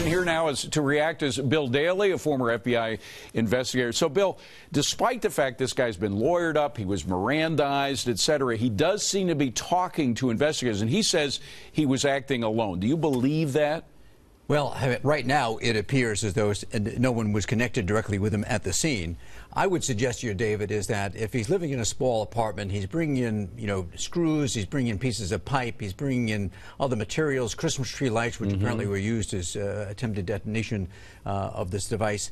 here now to react is Bill Daly, a former FBI investigator. So, Bill, despite the fact this guy's been lawyered up, he was Mirandized, etc., he does seem to be talking to investigators, and he says he was acting alone. Do you believe that? Well, right now it appears as though no one was connected directly with him at the scene. I would suggest to you, David, is that if he's living in a small apartment, he's bringing in, screws, he's bringing in pieces of pipe, he's bringing in other materials, Christmas tree lights, which apparently were used as attempted detonation of this device.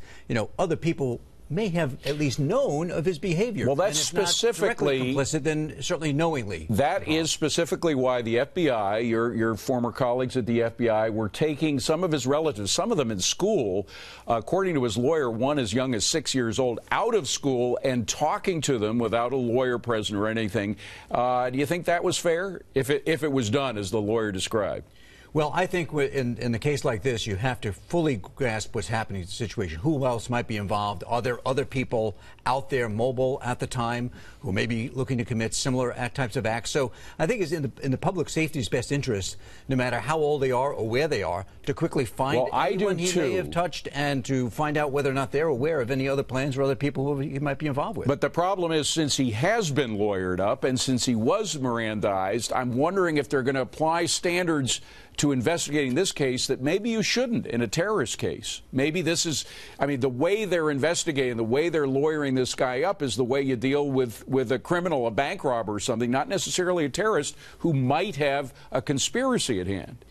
Other people may have at least known of his behavior. Well, that's specifically not complicit, then certainly knowingly. That is specifically why the FBI, your former colleagues at the FBI, were taking some of his relatives, some of them in school, according to his lawyer, one as young as 6 years old, out of school and talking to them without a lawyer present or anything. Do you think that was fair, if it was done as the lawyer described? Well, I think in a case like this, you have to fully grasp what's happening in the situation. Who else might be involved? Are there other people out there mobile at the time who may be looking to commit similar types of acts? So I think it's in the public safety's best interest, no matter how old they are or where they are, to quickly find anyone he may have touched and to find out whether or not they're aware of any other plans or other people who he might be involved with. But the problem is, since he has been lawyered up and since he was Mirandized, I'm wondering if they're going to apply standards to investigating this case that maybe you shouldn't in a terrorist case. Maybe this is, the way they're investigating, the way they're lawyering this guy up is the way you deal with a criminal, a bank robber or something, not necessarily a terrorist who might have a conspiracy at hand.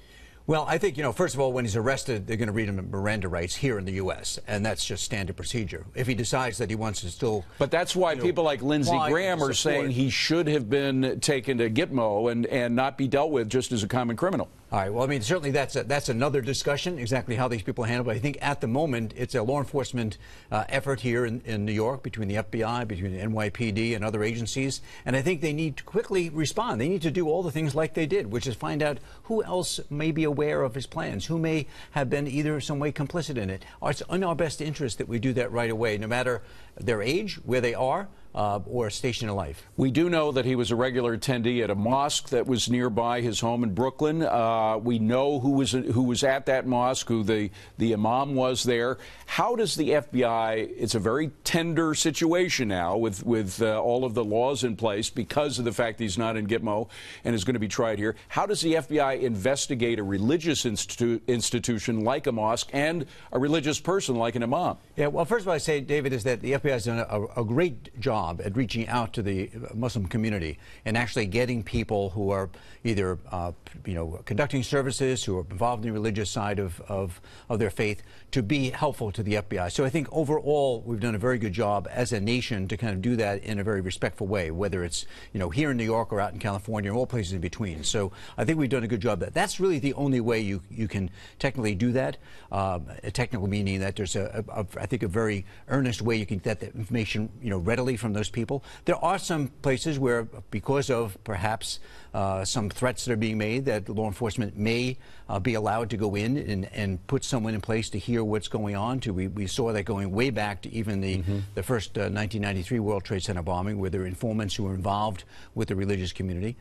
Well, I think, first of all, when he's arrested, they're going to read him Miranda rights here in the U.S., and that's just standard procedure. If he decides that he wants to still... But that's why people like Lindsey Graham are saying he should have been taken to Gitmo and not be dealt with just as a common criminal. All right. Well, certainly that's another discussion, exactly how these people handle it. But I think at the moment, it's a law enforcement effort here in New York between the FBI, between the NYPD and other agencies. And I think they need to quickly respond. They need to do all the things like they did, which is find out who else may be aware of his plans, who may have been either some way complicit in it. It's in our best interest that we do that right away, no matter their age, where they are, or station in life. We do know that he was a regular attendee at a mosque that was nearby his home in Brooklyn. We know who was at that mosque, who the imam was there. How does the FBI, it's a very tender situation now with all of the laws in place because of the fact he's not in Gitmo and is going to be tried here. How does the FBI investigate a religious institution like a mosque and a religious person like an imam? Yeah, well, first of all, I say, David, is that the FBI has done a great job at reaching out to the Muslim community and actually getting people who are either, conducting services, who are involved in the religious side of their faith, to be helpful to the FBI. So I think overall we've done a very good job as a nation to kind of do that in a very respectful way, whether it's, here in New York or out in California or all places in between. So I think we've done a good job of that. That's really the only way you can technically do that. A technical meaning that there's I think a very earnest way you can get that information, readily from those people. There are some places where, because of perhaps some threats that are being made, that law enforcement may be allowed to go in and put someone in place to hear what's going on. We saw that going way back to even the first 1993 World Trade Center bombing, where there were informants who were involved with the religious community.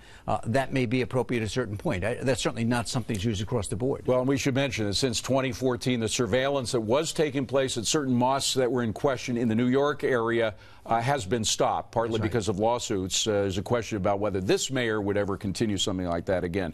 That may be appropriate at a certain point. That's certainly not something that's used across the board. Well, and we should mention that since 2014, the surveillance that was taking place at certain mosques that were in question in the New York area has been stopped, partly because of lawsuits. There's a question about whether this mayor would ever continue something like that again.